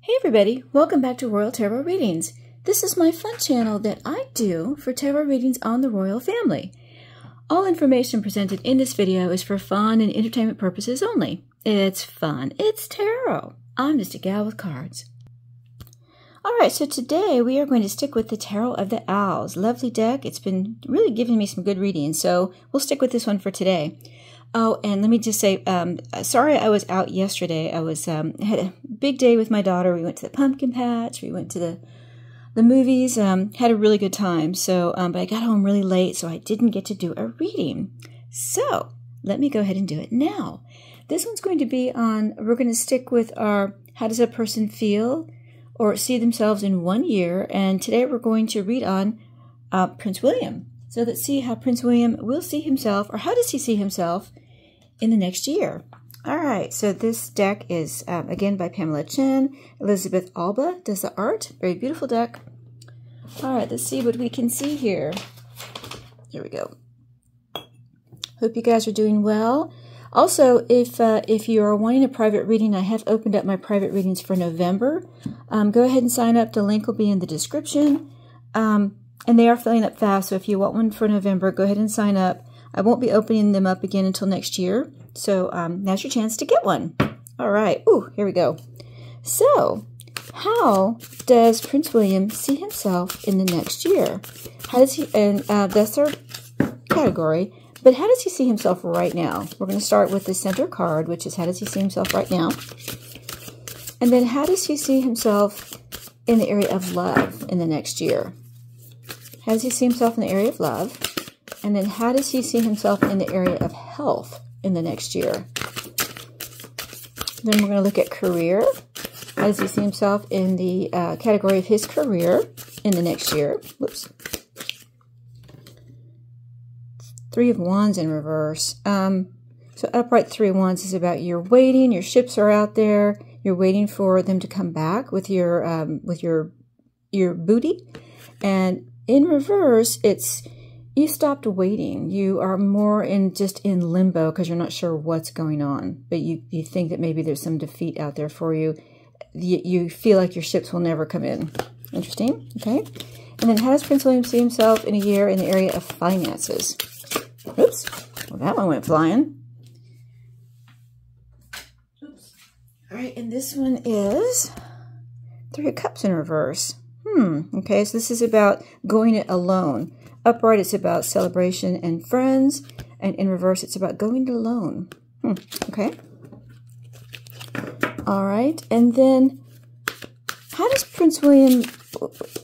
Hey everybody, welcome back to Royal Tarot Readings. This is my fun channel that I do for tarot readings on the royal family. All information presented in this video is for fun and entertainment purposes only. It's fun, it's tarot. I'm just a gal with cards. Alright, so today we are going to stick with the Tarot of the Owls. Lovely deck. It's been really giving me some good readings, so we'll stick with this one for today. Oh, and let me just say, sorry I was out yesterday. I was had a big day with my daughter. We went to the pumpkin patch. We went to the movies. Had a really good time. So, but I got home really late, so I didn't get to do a reading. So let me go ahead and do it now. This one's going to be on. We're going to stick with our how does a person feel or see themselves in 1 year. And today we're going to read on Prince William. So let's see how Prince William will see himself, or how does he see himself in the next year. All right, so this deck is, again, by Pamela Chen. Elizabeth Alba does the art. Very beautiful deck. All right, let's see what we can see here. Here we go. Hope you guys are doing well. Also, if you are wanting a private reading, I have opened up my private readings for November. Go ahead and sign up. The link will be in the description. And they are filling up fast, so if you want one for November, go ahead and sign up. I won't be opening them up again until next year, so now's your chance to get one. All right, ooh, here we go. So, how does Prince William see himself in the next year? How does he, and that's our category, but how does he see himself right now? We're going to start with the center card, which is how does he see himself right now? And then how does he see himself in the area of love in the next year? How does he see himself in the area of love? And then how does he see himself in the area of health in the next year? Then we're going to look at career. How does he see himself in the category of his career in the next year? Whoops. Three of Wands in reverse. So upright Three of Wands is about you're waiting, your ships are out there, you're waiting for them to come back with your booty. And in reverse, it's you stopped waiting. You are more just in limbo because you're not sure what's going on. But you think that maybe there's some defeat out there for you. You feel like your ships will never come in. Interesting. Okay. And then how does Prince William see himself in a year in the area of finances? Oops. Well, that one went flying. Oops. All right. And this one is Three of Cups in reverse. Okay, so this is about going it alone. Upright, it's about celebration and friends. And in reverse, it's about going it alone. Okay. All right. And then, how does Prince William,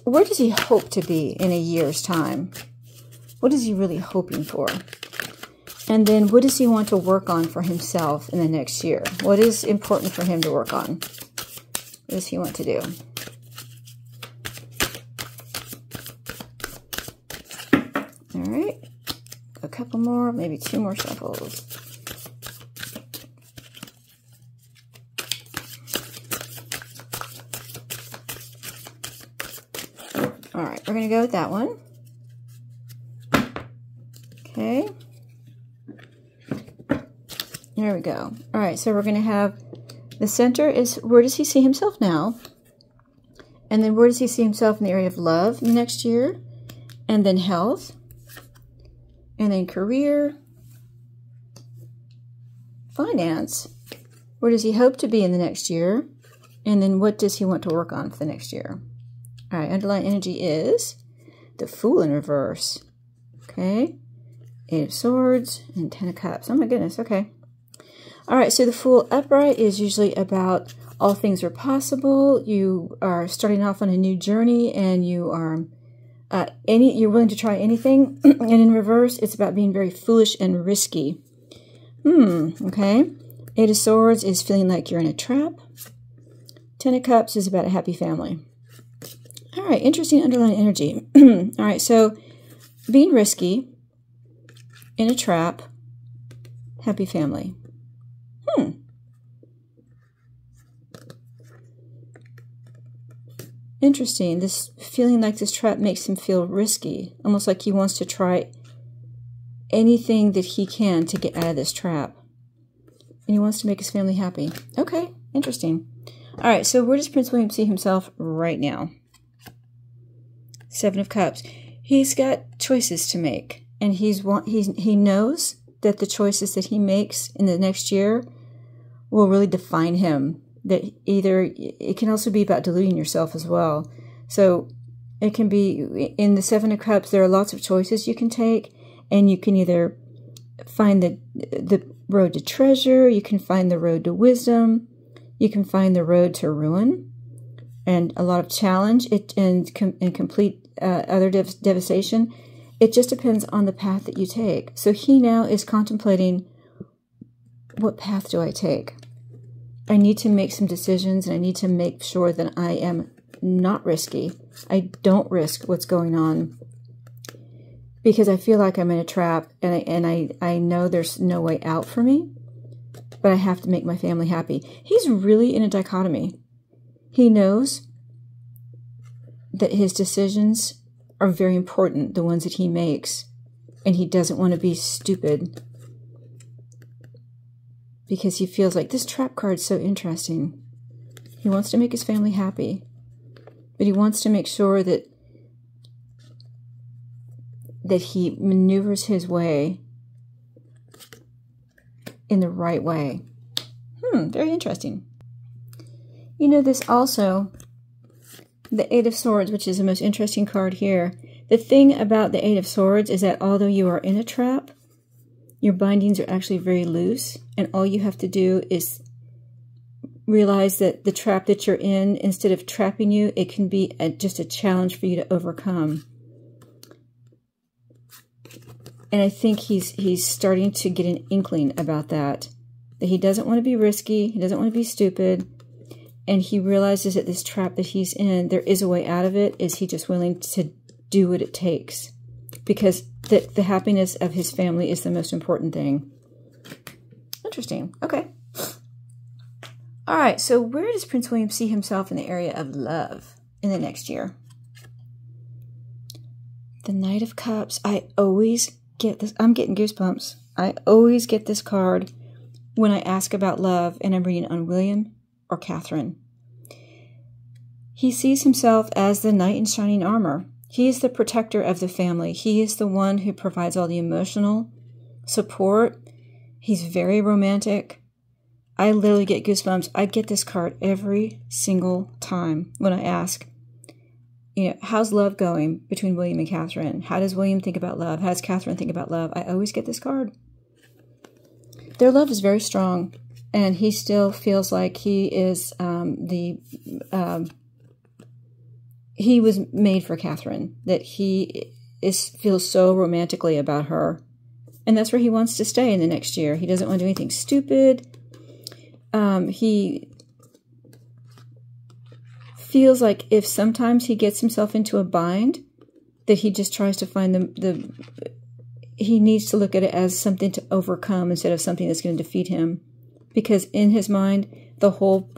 where does he hope to be in a year's time? What is he really hoping for? And then, what does he want to work on for himself in the next year? What is important for him to work on? What does he want to do? All right, a couple more, maybe two more shuffles. All right, we're going to go with that one. Okay. There we go. All right, so we're going to have the center is where does he see himself now? And then where does he see himself in the area of love in the next year? And then health. And then career, finance, where does he hope to be in the next year? And then what does he want to work on for the next year? All right, underlying energy is the Fool in reverse. Okay, Eight of Swords and Ten of Cups. Oh my goodness, okay. All right, so the Fool upright is usually about all things are possible. You are starting off on a new journey and you are... you're willing to try anything, and in reverse, it's about being very foolish and risky. Okay. Eight of Swords is feeling like you're in a trap. Ten of Cups is about a happy family. All right, interesting underlying energy. All right, so being risky, in a trap, happy family. Interesting. This feeling like this trap makes him feel risky, almost like he wants to try anything that he can to get out of this trap. And he wants to make his family happy. Okay, interesting. All right, so where does Prince William see himself right now? Seven of Cups. He's got choices to make, and he knows that the choices that he makes in the next year will really define him. That either, it can also be about deluding yourself as well. So it can be, in the Seven of Cups, there are lots of choices you can take, and you can either find the road to treasure, you can find the road to wisdom, you can find the road to ruin, and a lot of challenge and complete other devastation. It just depends on the path that you take. So he now is contemplating, what path do I take? I need to make some decisions, and I need to make sure that I am not risky. I don't risk what's going on because I feel like I'm in a trap, and I know there's no way out for me, but I have to make my family happy. He's really in a dichotomy. He knows that his decisions are very important, the ones that he makes, and he doesn't want to be stupid because he feels like this trap card's so interesting. He wants to make his family happy, but he wants to make sure that he maneuvers his way in the right way. Very interesting. You know, this also, the Eight of Swords, which is the most interesting card here. The thing about the Eight of Swords is that although you are in a trap, your bindings are actually very loose, and all you have to do is realize that the trap that you're in, instead of trapping you, it can be just a challenge for you to overcome. And I think he's starting to get an inkling about that he doesn't want to be risky, he doesn't want to be stupid, and he realizes that this trap that he's in, there is a way out of it. Is he just willing to do what it takes? Because the happiness of his family is the most important thing. Interesting. Okay. All right, so where does Prince William see himself in the area of love in the next year? The Knight of Cups. I always get this. I'm getting goosebumps. I always get this card when I ask about love, and I'm reading on William or Catherine. He sees himself as the knight in shining armor. He is the protector of the family. He is the one who provides all the emotional support. He's very romantic. I literally get goosebumps. I get this card every single time when I ask, you know, how's love going between William and Catherine? How does William think about love? How does Catherine think about love? I always get this card. Their love is very strong, and he still feels like he is he was made for Catherine, that he feels so romantically about her, and that's where he wants to stay in the next year. He doesn't want to do anything stupid. He feels like if sometimes he gets himself into a bind, that he just tries to find he needs to look at it as something to overcome instead of something that's going to defeat him. Because in his mind, the whole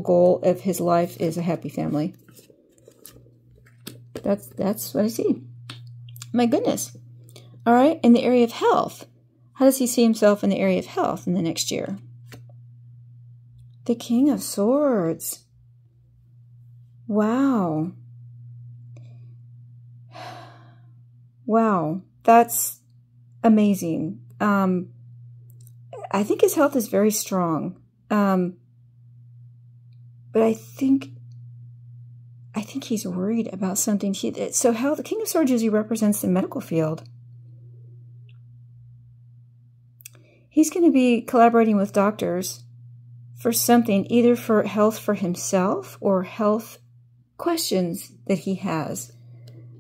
goal of his life is a happy family. That's what I see. My goodness. All right, in the area of health. How does he see himself in the area of health in the next year? The King of Swords. Wow. Wow, that's amazing. I think his health is very strong. But I think he's worried about something. So how the King of Swords usually represents the medical field. He's going to be collaborating with doctors for something, either for health for himself or health questions that he has.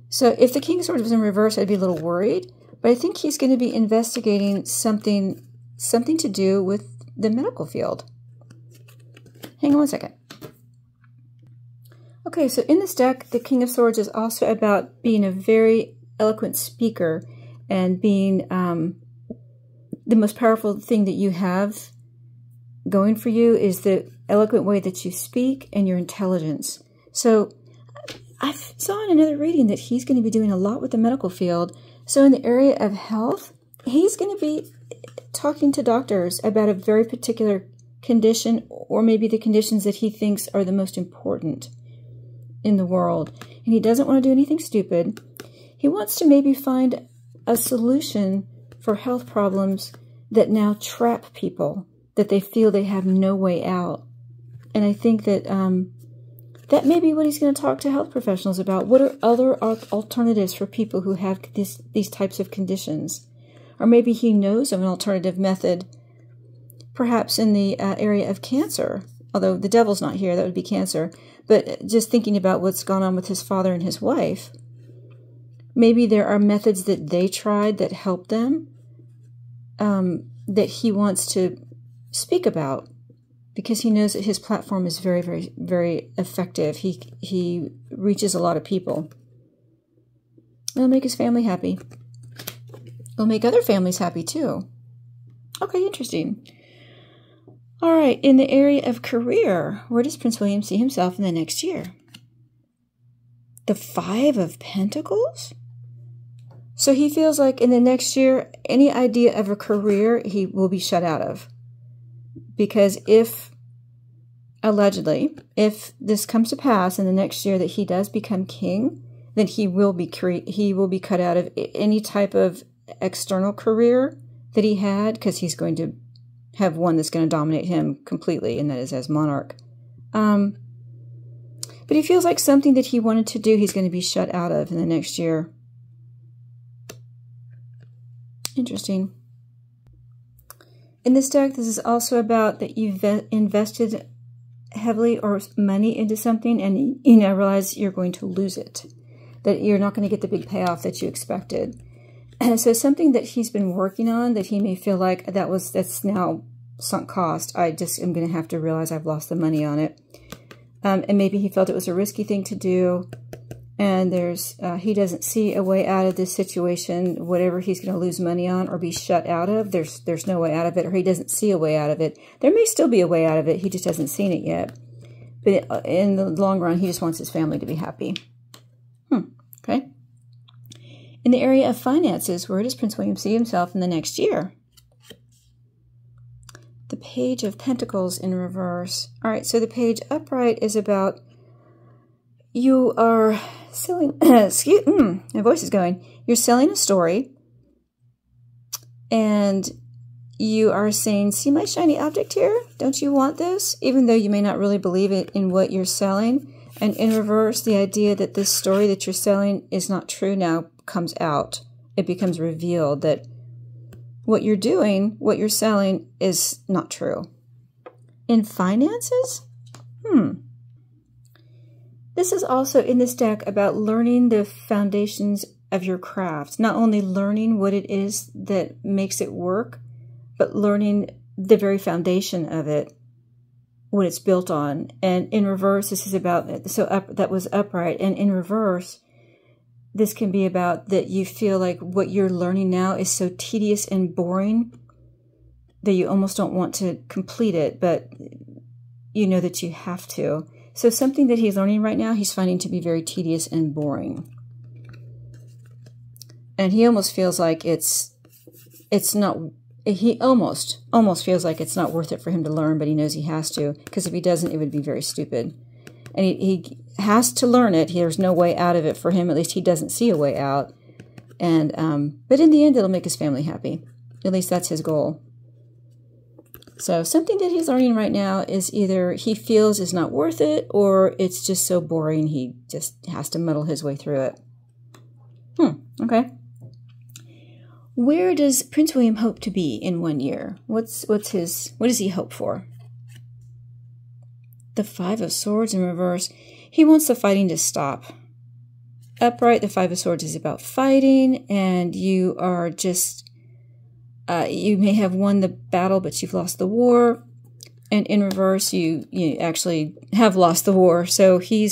So if the King of Swords was in reverse, I'd be a little worried. But I think he's going to be investigating something to do with the medical field. Hang on one second. Okay, so in this deck, the King of Swords is also about being a very eloquent speaker and being the most powerful thing that you have going for you is the eloquent way that you speak and your intelligence. So I saw in another reading that he's going to be doing a lot with the medical field. So in the area of health, he's going to be talking to doctors about a very particular condition, or maybe the conditions that he thinks are the most important in the world. And he doesn't want to do anything stupid. He wants to maybe find a solution for health problems that now trap people, that they feel they have no way out. And I think that that may be what he's going to talk to health professionals about. What are other alternatives for people who have these types of conditions? Or maybe he knows of an alternative method, perhaps in the area of cancer. Although the devil's not here, that would be cancer. But just thinking about what's gone on with his father and his wife, maybe there are methods that they tried that helped them, that he wants to speak about, because he knows that his platform is very, very, very effective. He reaches a lot of people. It'll make his family happy. It'll make other families happy too. Okay, interesting. All right, in the area of career, where does Prince William see himself in the next year? The Five of Pentacles? So he feels like in the next year, any idea of a career he will be shut out of. Because if, allegedly, if this comes to pass in the next year that he does become king, then he will be cut out of any type of external career that he had, because he's going to have one that's going to dominate him completely, and that is as monarch. But he feels like something that he wanted to do, he's going to be shut out of in the next year. Interesting. In this deck, this is also about that you've invested heavily or money into something, and you now realize you're going to lose it, that you're not going to get the big payoff that you expected. And so something that he's been working on that he may feel like that's now sunk cost. I just am going to have to realize I've lost the money on it. And maybe he felt it was a risky thing to do. And he doesn't see a way out of this situation. Whatever he's going to lose money on or be shut out of, there's no way out of it, or he doesn't see a way out of it. There may still be a way out of it. He just hasn't seen it yet. But in the long run, he just wants his family to be happy. Okay. In the area of finances, where does Prince William see himself in the next year? The Page of Pentacles in reverse. All right, so the page upright is about you are selling, my voice is going. You're selling a story, and you are saying, see my shiny object here? Don't you want this? Even though you may not really believe it in what you're selling. And in reverse, the idea that this story that you're selling is not true now comes out. It becomes revealed that what you're doing, what you're selling, is not true. In finances? This is also in this deck about learning the foundations of your craft. Not only learning what it is that makes it work, but learning the very foundation of it, what it's built on. And in reverse, this is about, that was upright. And in reverse, this can be about that you feel like what you're learning now is so tedious and boring that you almost don't want to complete it, but you know that you have to. So something that he's learning right now, he's finding to be very tedious and boring. And he almost feels like it's not, he almost feels like it's not worth it for him to learn, but he knows he has to, because if he doesn't, it would be very stupid. And he has to learn it. There's no way out of it for him. At least he doesn't see a way out. And but in the end, it'll make his family happy. At least that's his goal. So something that he's learning right now is either he feels is not worth it, or it's just so boring he just has to muddle his way through it. Okay. Where does Prince William hope to be in 1 year? What does he hope for? The Five of Swords in reverse. He wants the fighting to stop. Upright, the Five of Swords is about fighting, and you are just, you may have won the battle, but you've lost the war. And in reverse, you actually have lost the war. So he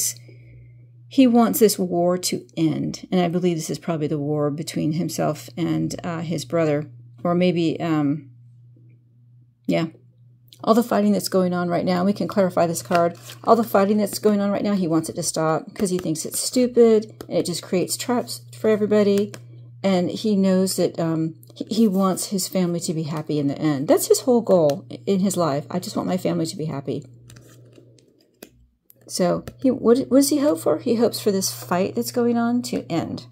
wants this war to end. And I believe this is probably the war between himself and his brother. Or maybe, yeah. All the fighting that's going on right now, we can clarify this card. All the fighting that's going on right now, he wants it to stop because he thinks it's stupid and it just creates traps for everybody. And he knows that He wants his family to be happy in the end. That's his whole goal in his life. I just want my family to be happy. So what does he hope for? He hopes for this fight that's going on to end.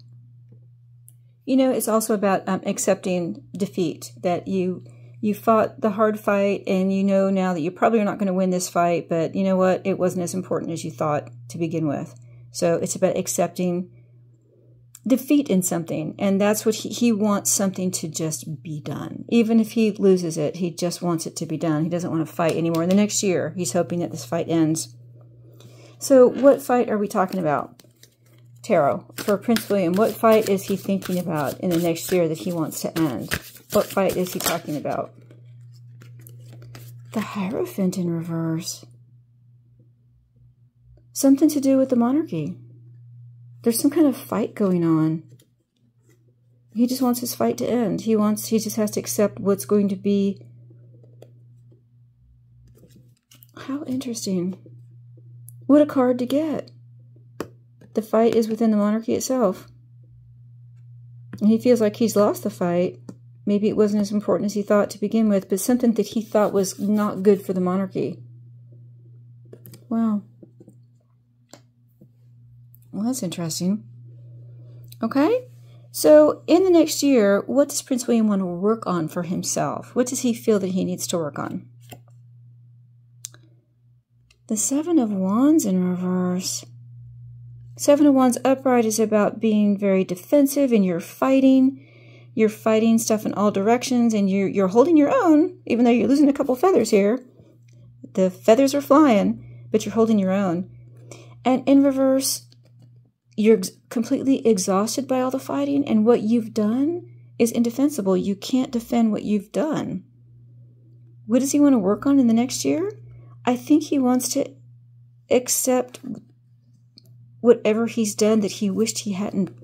You know, it's also about accepting defeat, that you fought the hard fight, and you know now that you probably are not going to win this fight, but you know what? It wasn't as important as you thought to begin with. So it's about accepting defeat in something, and that's what he wants, something to just be done. Even if he loses it, he just wants it to be done. He doesn't want to fight anymore. In the next year, he's hoping that this fight ends. So what fight are we talking about? Tarot, for Prince William, what fight is he thinking about in the next year that he wants to end? What fight is he talking about? The Hierophant in reverse. Something to do with the monarchy. There's some kind of fight going on. He just wants his fight to end. He just has to accept what's going to be. How interesting. What a card to get. The fight is within the monarchy itself. And he feels like he's lost the fight. Maybe it wasn't as important as he thought to begin with, but something that he thought was not good for the monarchy. Wow. Well, that's interesting. Okay, so in the next year, what does Prince William want to work on for himself? What does he feel that he needs to work on? The Seven of Wands in reverse. Seven of Wands upright is about being very defensive, and you're fighting stuff in all directions, and you're holding your own, even though you're losing a couple feathers here. The feathers are flying, but you're holding your own. And in reverse, you're completely exhausted by all the fighting, and what you've done is indefensible. You can't defend what you've done. What does he want to work on in the next year? I think he wants to accept whatever he's done that he wished he hadn't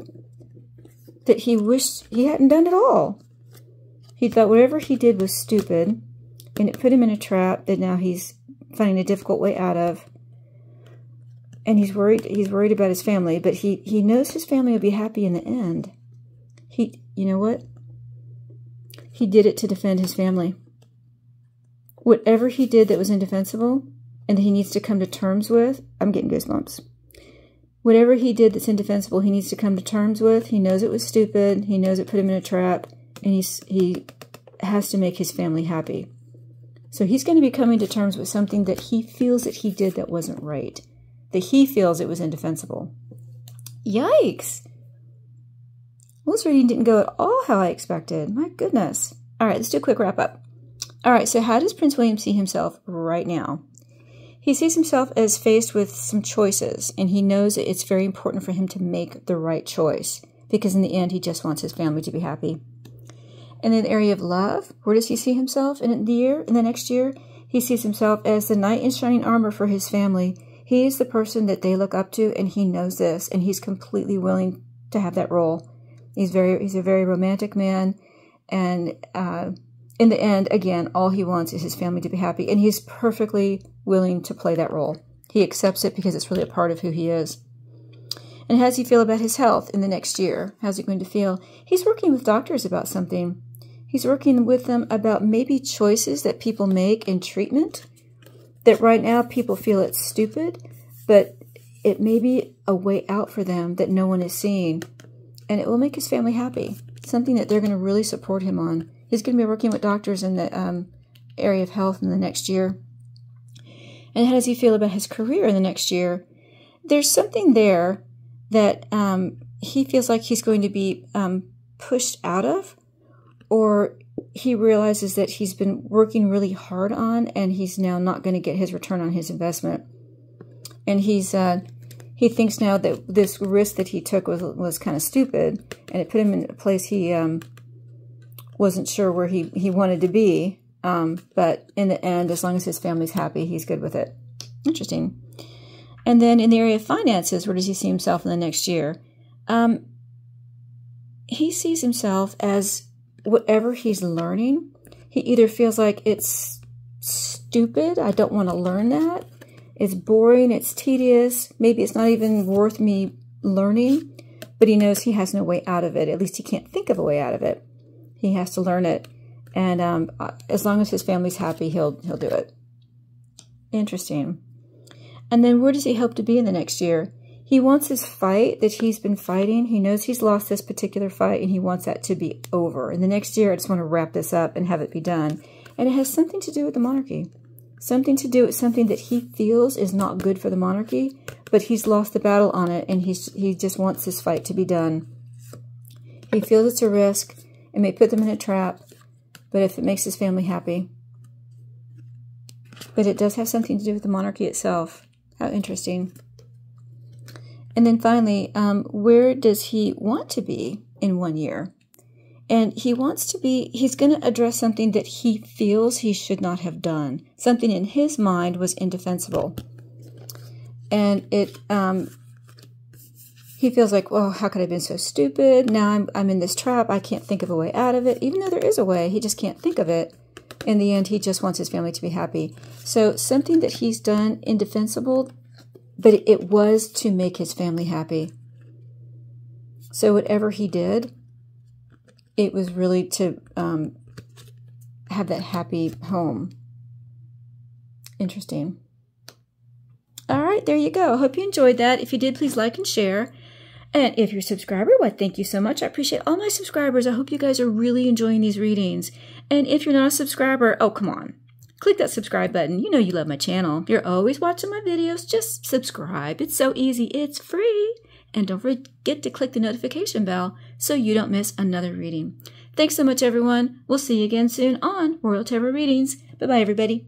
done at all. He thought whatever he did was stupid, and it put him in a trap that now he's finding a difficult way out of. And he's worried about his family, but he knows his family will be happy in the end. You know what? He did it to defend his family. Whatever he did that was indefensible and that he needs to come to terms with, I'm getting goosebumps. Whatever he did that's indefensible, he needs to come to terms with. He knows it was stupid. He knows it put him in a trap, and he has to make his family happy. So he's going to be coming to terms with something that he feels that he did that wasn't right. That he feels it was indefensible. Yikes! Well, this reading didn't go at all how I expected. My goodness. All right, let's do a quick wrap up. All right, so how does Prince William see himself right now? He sees himself as faced with some choices, and he knows that it's very important for him to make the right choice, because in the end, he just wants his family to be happy. And in the area of love, where does he see himself in the next year? He sees himself as the knight in shining armor for his family. He is the person that they look up to, and he knows this, and he's completely willing to have that role. He's a very romantic man, and in the end, again, all he wants is his family to be happy, and he's perfectly willing to play that role. He accepts it because it's really a part of who he is. And how does he feel about his health in the next year? How's he going to feel? He's working with doctors about something. He's working with them about maybe choices that people make in treatment, that right now people feel it's stupid, but it may be a way out for them that no one is seeing, and it will make his family happy, something that they're going to really support him on. He's going to be working with doctors in the area of health in the next year. And how does he feel about his career in the next year? There's something there that he feels like he's going to be pushed out of, or he realizes that he's been working really hard on, and he's now not going to get his return on his investment. And he thinks now that this risk that he took was kind of stupid, and it put him in a place he wasn't sure where he wanted to be. But in the end, as long as his family's happy, he's good with it. Interesting. And then in the area of finances, where does he see himself in the next year? He sees himself as whatever he's learning. He either feels like it's stupid, I don't want to learn that. It's boring, it's tedious, maybe it's not even worth me learning, but he knows he has no way out of it. At least he can't think of a way out of it. He has to learn it. And as long as his family's happy, he'll do it. Interesting. And then where does he hope to be in the next year? He wants his fight that he's been fighting. He knows he's lost this particular fight, and he wants that to be over. In the next year, I just want to wrap this up and have it be done. And it has something to do with the monarchy. Something to do with something that he feels is not good for the monarchy, but he's lost the battle on it, and he just wants this fight to be done. He feels it's a risk. It may put them in a trap, but if it makes his family happy. But it does have something to do with the monarchy itself. How interesting. And then finally, where does he want to be in 1 year? And he wants to be, he's going to address something that he feels he should not have done. Something in his mind was indefensible. And he feels like, well, how could I have been so stupid? Now I'm in this trap. I can't think of a way out of it. Even though there is a way, he just can't think of it. In the end, he just wants his family to be happy. So something that he's done indefensible, but it was to make his family happy. So whatever he did, it was really to have that happy home. Interesting. All right, there you go. I hope you enjoyed that. If you did, please like and share. And if you're a subscriber, why, thank you so much. I appreciate all my subscribers. I hope you guys are really enjoying these readings. And if you're not a subscriber, oh, come on. Click that subscribe button. You know you love my channel. You're always watching my videos. Just subscribe. It's so easy. It's free. And don't forget to click the notification bell so you don't miss another reading. Thanks so much, everyone. We'll see you again soon on Royal Tarot Readings. Bye-bye, everybody.